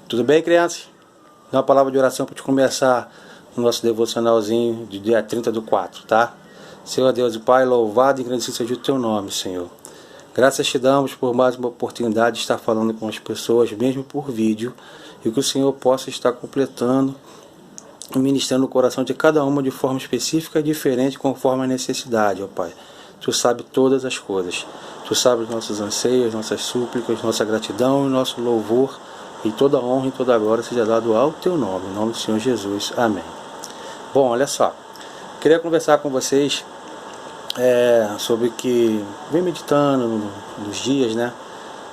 Tudo bem, crianças? Dá uma palavra de oração para te começar o nosso devocionalzinho de dia 30/4, tá? Senhor Deus e Pai, louvado e agradecido seja o teu nome, Senhor. Graças te damos por mais uma oportunidade de estar falando com as pessoas, mesmo por vídeo, e que o Senhor possa estar completando e ministrando o coração de cada uma de forma específica e diferente, conforme a necessidade, ó Pai. Tu sabe todas as coisas. Tu sabe os nossos anseios, nossas súplicas, nossa gratidão e nosso louvor. E toda honra e toda glória seja dado ao teu nome, em nome do Senhor Jesus. Amém. Bom, olha só. Queria conversar com vocês sobre o que vem meditando nos dias, né?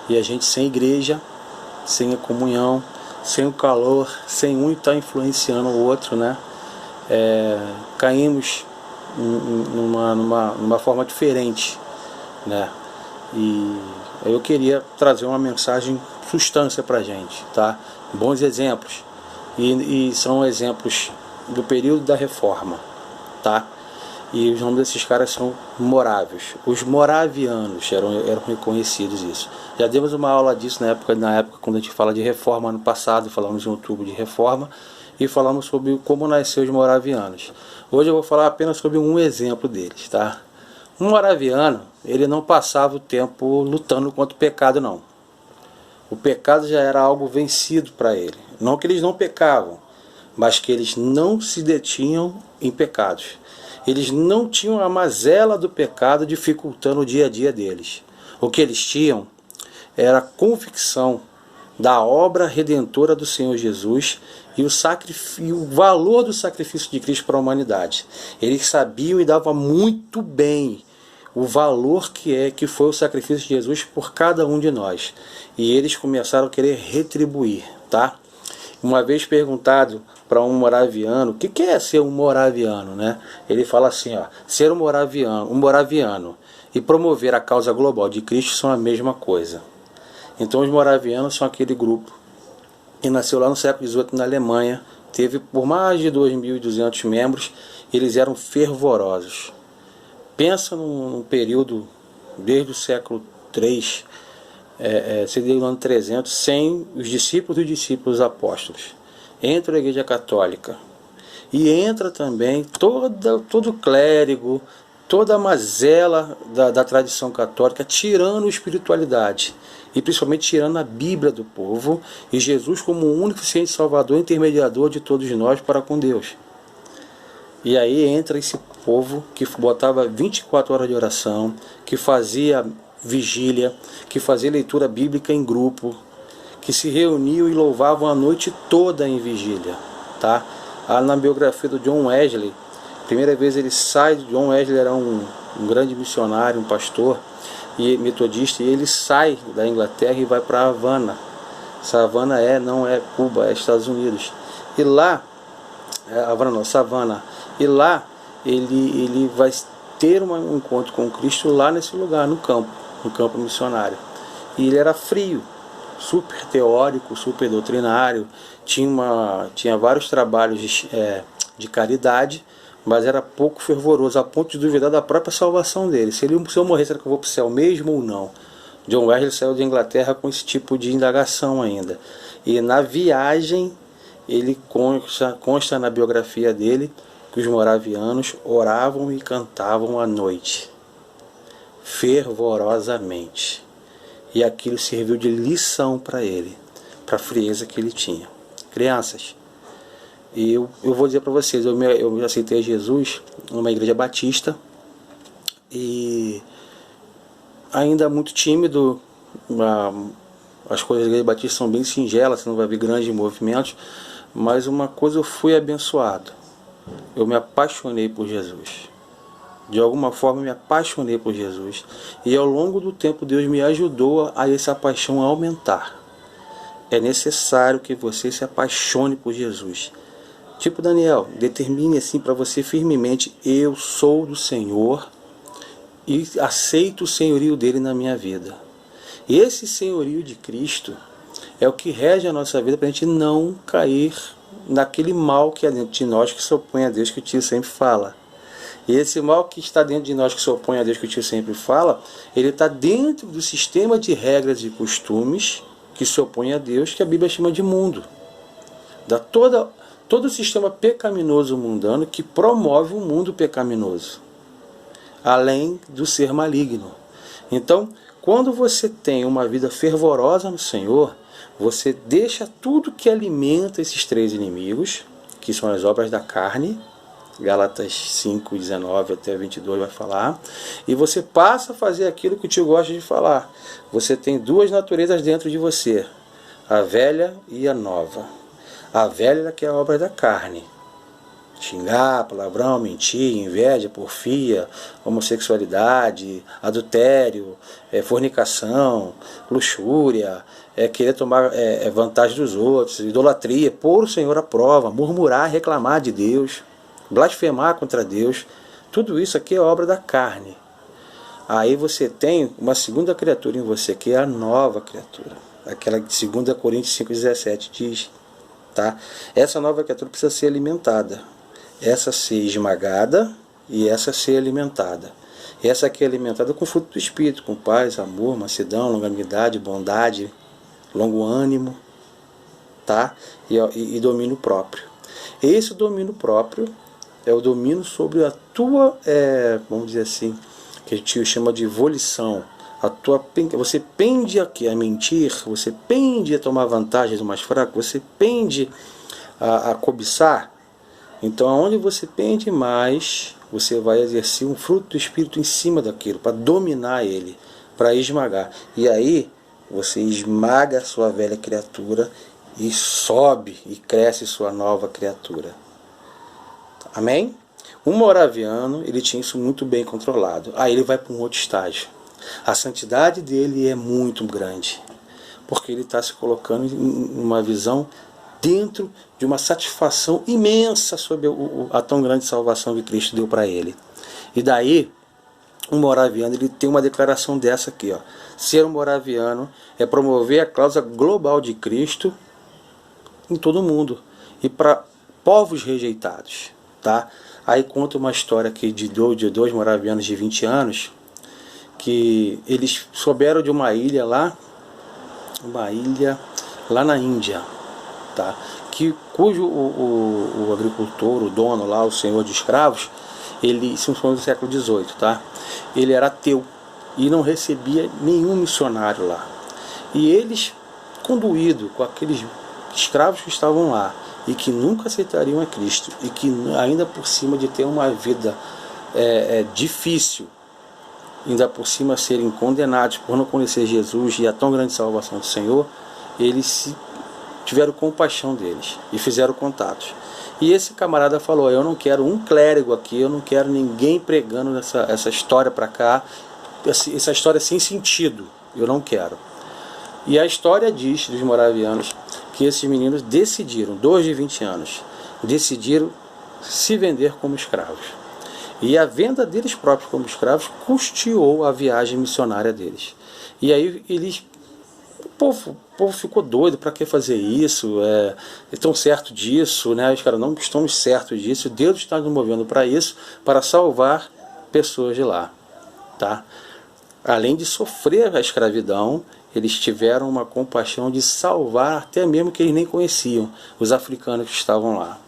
E a gente sem igreja, sem a comunhão, sem o calor, sem um estar influenciando o outro, né? Caímos numa forma diferente, né? E eu queria trazer uma mensagem, substância pra gente, tá? Bons exemplos, e são exemplos do período da reforma, tá? E os nomes desses caras são morávios. Os moravianos eram reconhecidos isso. Já demos uma aula disso na época quando a gente fala de reforma ano passado, falamos em outubro de reforma e falamos sobre como nasceu os moravianos. Hoje eu vou falar apenas sobre um exemplo deles, tá? Um moraviano, ele não passava o tempo lutando contra o pecado, não. O pecado já era algo vencido para ele. Não que eles não pecavam, mas que eles não se detinham em pecados. Eles não tinham a mazela do pecado dificultando o dia a dia deles. O que eles tinham era a convicção da obra redentora do Senhor Jesus e o valor do sacrifício de Cristo para a humanidade. Eles sabiam e davam muito bem o valor que foi o sacrifício de Jesus por cada um de nós. E eles começaram a querer retribuir, tá? Uma vez perguntado para um moraviano, o que é ser um moraviano, né? Ele fala assim, ó, ser um moraviano e promover a causa global de Cristo são a mesma coisa. Então os moravianos são aquele grupo que nasceu lá no século XVIII na Alemanha, teve por mais de 2.200 membros, eles eram fervorosos. Pensa num período desde o século III, seria o ano 300, sem os discípulos e discípulos apóstolos. Entra a Igreja Católica e entra também todo o clérigo, toda a mazela da tradição católica, tirando a espiritualidade e principalmente tirando a Bíblia do povo e Jesus como o único suficiente Salvador e intermediador de todos nós para com Deus. E aí entra esse povo que botava 24 horas de oração, que fazia vigília, que fazia leitura bíblica em grupo, que se reuniam e louvavam a noite toda em vigília, tá? Na biografia do John Wesley, primeira vez ele sai, John Wesley era um grande missionário, um pastor e metodista, e ele sai da Inglaterra e vai para Havana. Havana não é Cuba, é Estados Unidos. E lá, Savana, e lá ele vai ter um encontro com Cristo lá nesse lugar, no campo missionário. E ele era frio, super teórico, super doutrinário, tinha vários trabalhos de caridade, mas era pouco fervoroso, a ponto de duvidar da própria salvação dele. Se eu morrer, será que eu vou para o céu mesmo ou não? John Wesley saiu de Inglaterra com esse tipo de indagação ainda. E na viagem, ele consta na biografia dele que os moravianos oravam e cantavam à noite, fervorosamente. E aquilo serviu de lição para ele, para a frieza que ele tinha. Crianças, eu vou dizer para vocês, eu aceitei Jesus numa igreja batista e ainda muito tímido. As coisas da igreja batista são bem singelas, você não vai ver grandes movimentos, mas uma coisa, eu fui abençoado. Eu me apaixonei por Jesus. De alguma forma eu me apaixonei por Jesus. E ao longo do tempo Deus me ajudou a essa paixão a aumentar. É necessário que você se apaixone por Jesus. Tipo Daniel, determine assim para você firmemente: eu sou do Senhor e aceito o senhorio dele na minha vida. E esse senhorio de Cristo é o que rege a nossa vida para a gente não cair naquele mal que é dentro de nós, que se opõe a Deus, que o tio sempre fala. E esse mal que está dentro de nós, que se opõe a Deus, que o tio sempre fala, ele está dentro do sistema de regras e costumes que se opõe a Deus, que a Bíblia chama de mundo. Da todo o sistema pecaminoso mundano que promove o mundo pecaminoso, além do ser maligno. Então, quando você tem uma vida fervorosa no Senhor, você deixa tudo que alimenta esses três inimigos, que são as obras da carne, Gálatas 5, 19 até 22 vai falar, e você passa a fazer aquilo que o tio gosta de falar. Você tem duas naturezas dentro de você, a velha e a nova. A velha que é a obra da carne. Xingar, palavrão, mentir, inveja, porfia, homossexualidade, adultério, fornicação, luxúria, querer tomar vantagem dos outros, idolatria, pôr o Senhor à prova, murmurar, reclamar de Deus, blasfemar contra Deus. Tudo isso aqui é obra da carne. Aí você tem uma segunda criatura em você, que é a nova criatura. Aquela de 2 Coríntios 5,17 diz, tá? Essa nova criatura precisa ser alimentada. Essa ser esmagada e essa ser alimentada. Essa aqui é alimentada com o fruto do Espírito, com paz, amor, mansidão, longanimidade, bondade, longo ânimo, tá? E domínio próprio. Esse domínio próprio é o domínio sobre a tua, vamos dizer assim, que a gente chama de volição. Você pende a mentir, você pende a tomar vantagem do mais fraco, você pende a cobiçar. Então, aonde você pende mais, você vai exercer um fruto do Espírito em cima daquilo, para dominar ele, para esmagar. E aí, você esmaga a sua velha criatura e sobe e cresce sua nova criatura. Amém? Um moraviano, ele tinha isso muito bem controlado. Aí ele vai para um outro estágio. A santidade dele é muito grande, porque ele está se colocando em uma visão dentro de uma satisfação imensa sobre a tão grande salvação que Cristo deu para ele. E daí, um moraviano, ele tem uma declaração dessa aqui, ó. Ser um moraviano é promover a causa global de Cristo em todo o mundo e para povos rejeitados, tá? Aí conta uma história aqui de dois moravianos de 20 anos, que eles souberam de uma ilha lá na Índia, tá? Cujo o agricultor, o dono lá, o senhor de escravos, isso foi no século XVIII, tá? Ele era ateu e não recebia nenhum missionário lá. E eles, conduídos com aqueles escravos que estavam lá e que nunca aceitariam a Cristo, e que ainda por cima de ter uma vida difícil, ainda por cima serem condenados por não conhecer Jesus e a tão grande salvação do Senhor, eles tiveram compaixão deles e fizeram contatos. E esse camarada falou: eu não quero um clérigo aqui, eu não quero ninguém pregando essa história para cá, essa história sem sentido, eu não quero. E a história diz, dos moravianos, que esses meninos decidiram, 2 de 20 anos, decidiram se vender como escravos. E a venda deles próprios como escravos custeou a viagem missionária deles. E aí o povo ficou doido, para que fazer isso? Estão certo disso, né? Os caras não estamos certos disso. Deus está nos movendo para isso, para salvar pessoas de lá, tá? Além de sofrer a escravidão, eles tiveram uma compaixão de salvar até mesmo que eles nem conheciam, os africanos que estavam lá.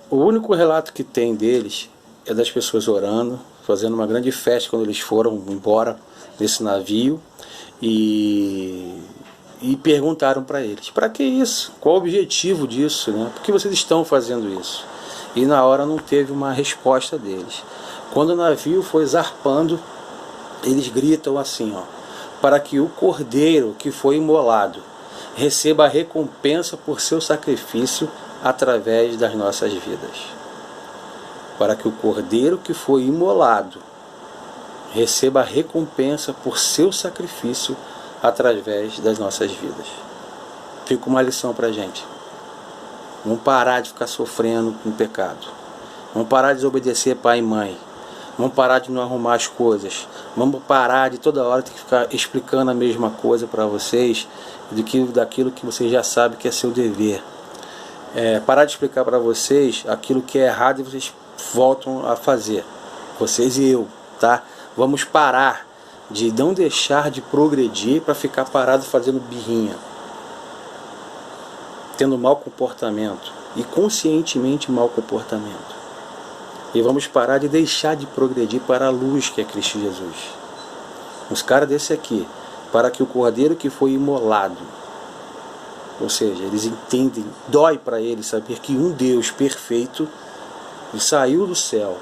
O único relato que tem deles é das pessoas orando, fazendo uma grande festa quando eles foram embora desse navio, e perguntaram para eles: para que isso? Qual o objetivo disso, né? Por que vocês estão fazendo isso? E na hora não teve uma resposta deles. Quando o navio foi zarpando, eles gritam assim, ó: para que o cordeiro que foi imolado receba a recompensa por seu sacrifício através das nossas vidas. Para que o cordeiro que foi imolado receba a recompensa por seu sacrifício através das nossas vidas. Fica uma lição para a gente. Vamos parar de ficar sofrendo com o pecado. Vamos parar de desobedecer pai e mãe. Vamos parar de não arrumar as coisas. Vamos parar de toda hora ter que ficar explicando a mesma coisa para vocês, daquilo que vocês já sabem que é seu dever. Parar de explicar para vocês aquilo que é errado e vocês voltam a fazer. Vocês e eu, tá? Vamos parar de não deixar de progredir para ficar parado fazendo birrinha, tendo mau comportamento e conscientemente mau comportamento. E vamos parar de deixar de progredir para a luz que é Cristo Jesus. Uns caras desse aqui, para que o cordeiro que foi imolado, ou seja, eles entendem, dói para eles saber que um Deus perfeito saiu do céu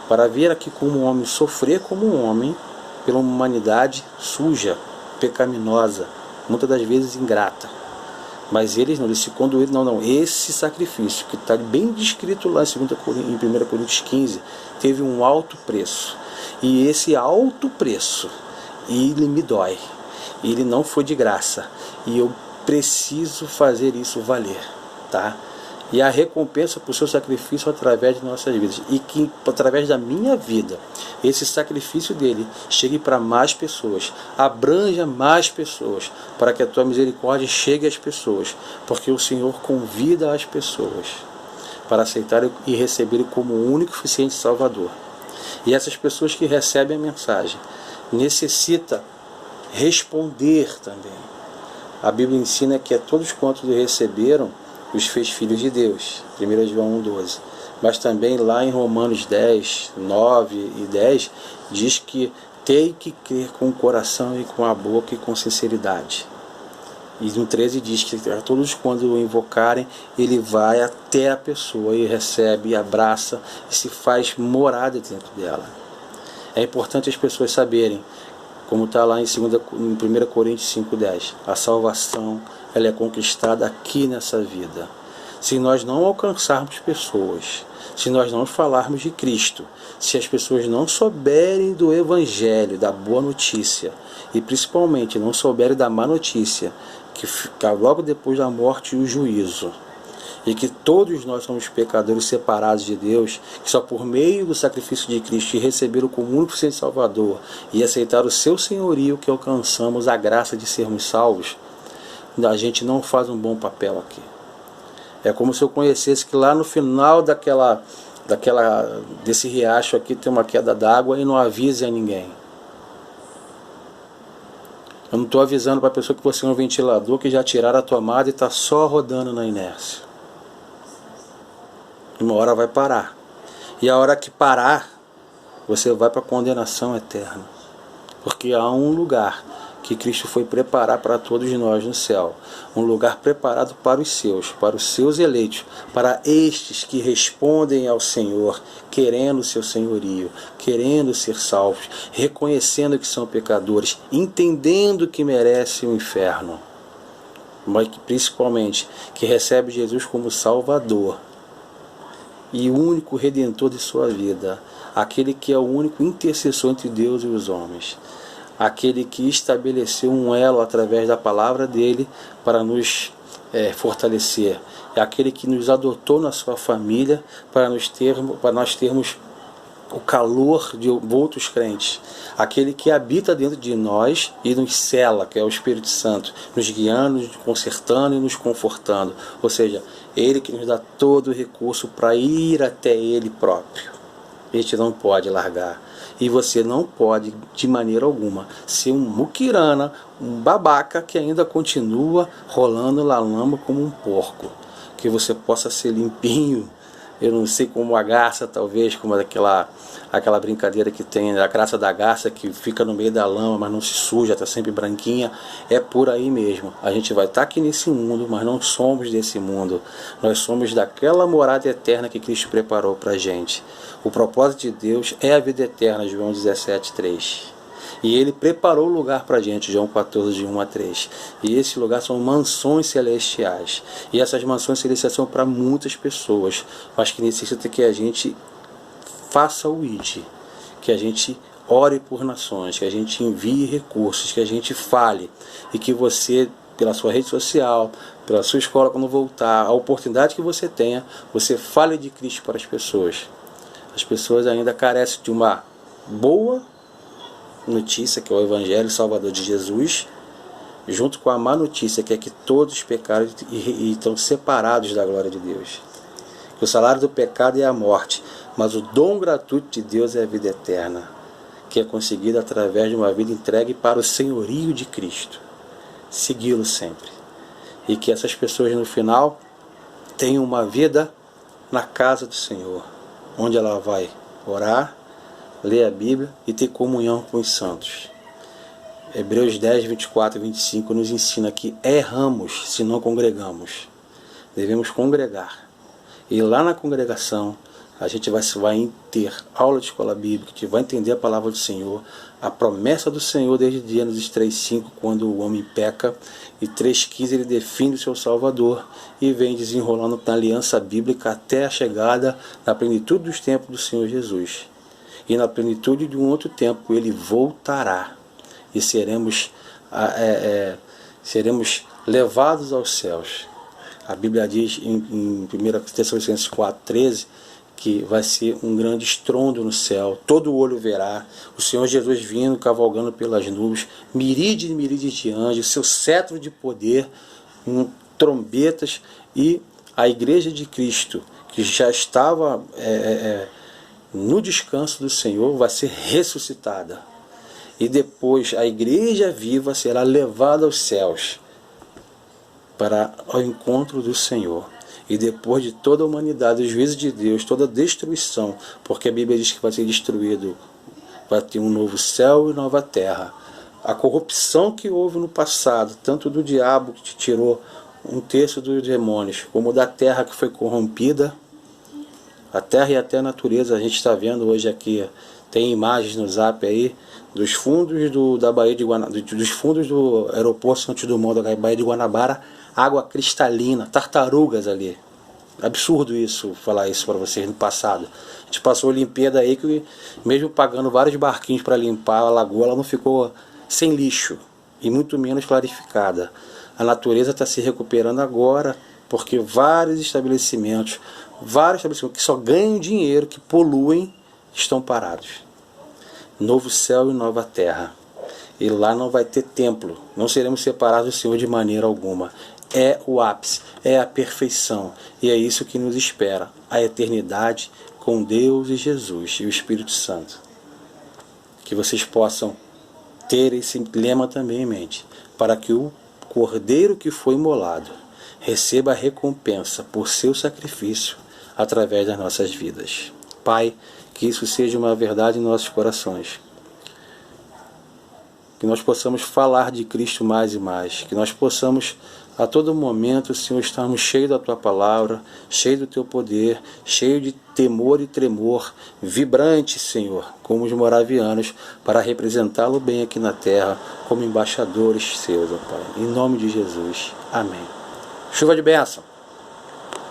para vir aqui como um homem, sofrer como um homem pela humanidade suja, pecaminosa, muitas das vezes ingrata. Mas eles não, eles se conduíram, não, esse sacrifício, que está bem descrito lá em 1 Coríntios 15, teve um alto preço. E esse alto preço, ele me dói. Ele não foi de graça. E eu preciso fazer isso valer, tá? E a recompensa por seu sacrifício através de nossas vidas. E que através da minha vida, esse sacrifício dele chegue para mais pessoas, abranja mais pessoas, para que a tua misericórdia chegue às pessoas. Porque o Senhor convida as pessoas para aceitar e receber como o único e suficiente Salvador. E essas pessoas que recebem a mensagem necessitam responder também. A Bíblia ensina que a todos quantos receberam, os fez filhos de Deus, 1 João 1,12. Mas também lá em Romanos 10, 9 e 10, diz que tem que crer com o coração e com a boca e com sinceridade. E no 13 diz que a todos quando o invocarem, ele vai até a pessoa e recebe, abraça e se faz morada dentro dela. É importante as pessoas saberem, como está lá em 1 Coríntios 5,10, a salvação ela é conquistada aqui nessa vida. Se nós não alcançarmos pessoas, se nós não falarmos de Cristo, se as pessoas não souberem do Evangelho, da boa notícia, e principalmente não souberem da má notícia, que fica logo depois da morte e o juízo, e que todos nós somos pecadores separados de Deus, que só por meio do sacrifício de Cristo e receber o como único Senhor Salvador e aceitar o seu senhorio que alcançamos a graça de sermos salvos, a gente não faz um bom papel aqui. É como se eu conhecesse que lá no final desse riacho aqui tem uma queda d'água e não avise a ninguém. Eu não estou avisando para a pessoa que você é um ventilador que já tiraram a tomada e está só rodando na inércia. Uma hora vai parar. E a hora que parar, você vai para a condenação eterna. Porque há um lugar que Cristo foi preparar para todos nós no céu. Um lugar preparado para os seus eleitos, para estes que respondem ao Senhor, querendo o seu senhorio, querendo ser salvos, reconhecendo que são pecadores, entendendo que merecem o inferno. Mas principalmente que recebe Jesus como Salvador e único Redentor de sua vida, aquele que é o único intercessor entre Deus e os homens, aquele que estabeleceu um elo através da palavra dele para nos fortalecer, é aquele que nos adotou na sua família para nós termos o calor de outros crentes, aquele que habita dentro de nós e nos cela, que é o Espírito Santo, nos guiando, nos consertando e nos confortando, ou seja, ele que nos dá todo o recurso para ir até ele próprio. A gente não pode largar. E você não pode, de maneira alguma, ser um muquirana, um babaca que ainda continua rolando na lama como um porco. Que você possa ser limpinho, eu não sei, como a garça, talvez, como aquela brincadeira que tem, a graça da garça que fica no meio da lama, mas não se suja, está sempre branquinha. É por aí mesmo. A gente vai estar aqui nesse mundo, mas não somos desse mundo. Nós somos daquela morada eterna que Cristo preparou para a gente. O propósito de Deus é a vida eterna, João 17,3. E Ele preparou o lugar para a gente, João 14, de 1 a 3. E esse lugar são mansões celestiais. E essas mansões celestiais são para muitas pessoas, mas que necessita que a gente faça o ID, que a gente ore por nações, que a gente envie recursos, que a gente fale, e que você, pela sua rede social, pela sua escola, quando voltar, a oportunidade que você tenha, você fale de Cristo para as pessoas. As pessoas ainda carecem de uma boa notícia, que é o Evangelho Salvador de Jesus, junto com a má notícia, que é que todos pecaram e estão separados da glória de Deus. Que o salário do pecado é a morte, mas o dom gratuito de Deus é a vida eterna. que é conseguida através de uma vida entregue para o senhorio de Cristo. Segui-lo sempre. E que essas pessoas no final tenham uma vida na casa do Senhor, onde ela vai orar, ler a Bíblia e ter comunhão com os santos. Hebreus 10, 24 e 25 nos ensina que erramos se não congregamos. Devemos congregar. E lá na congregação a gente vai ter aula de escola bíblica, a gente vai entender a palavra do Senhor, a promessa do Senhor desde Gênesis 3,5, quando o homem peca, e 3,15 ele define o seu Salvador e vem desenrolando na aliança bíblica até a chegada na plenitude dos tempos do Senhor Jesus. E na plenitude de um outro tempo ele voltará e seremos levados aos céus. A Bíblia diz em 1 Tessalonicenses 4,13 que vai ser um grande estrondo no céu, todo olho verá o Senhor Jesus vindo, cavalgando pelas nuvens, miríades e miríades de anjos, seu cetro de poder, trombetas, e a igreja de Cristo, que já estava no descanso do Senhor, vai ser ressuscitada. E depois a igreja viva será levada aos céus para o encontro do Senhor. E depois de toda a humanidade, o juízo de Deus, toda a destruição, porque a Bíblia diz que vai ser destruído, vai ter um novo céu e nova terra. A corrupção que houve no passado, tanto do diabo que tirou um terço dos demônios, como da terra que foi corrompida, a terra e até a natureza, a gente está vendo hoje aqui, tem imagens no Zap aí, dos fundos da Baía de Guanabara, dos fundos do aeroporto Santos Dumont da Baía de Guanabara, água cristalina, tartarugas ali. Absurdo isso, falar isso para vocês no passado. A gente passou a Olimpíada aí que, mesmo pagando vários barquinhos para limpar a lagoa, ela não ficou sem lixo e muito menos clarificada. A natureza está se recuperando agora, porque vários estabelecimentos que só ganham dinheiro, que poluem, estão parados. Novo céu e nova terra. E lá não vai ter templo. Não seremos separados do Senhor de maneira alguma. É o ápice, é a perfeição. E é isso que nos espera. A eternidade com Deus e Jesus e o Espírito Santo. Que vocês possam ter esse lema também em mente. Para que o Cordeiro que foi imolado receba a recompensa por seu sacrifício através das nossas vidas. Pai, que isso seja uma verdade em nossos corações. Que nós possamos falar de Cristo mais e mais. Que nós possamos, a todo momento, Senhor, estarmos cheios da Tua palavra, cheios do Teu poder, cheios de temor e tremor, vibrante, Senhor, como os moravianos, para representá-lo bem aqui na terra, como embaixadores seus, ó Pai. Em nome de Jesus. Amém. Chuva de bênção.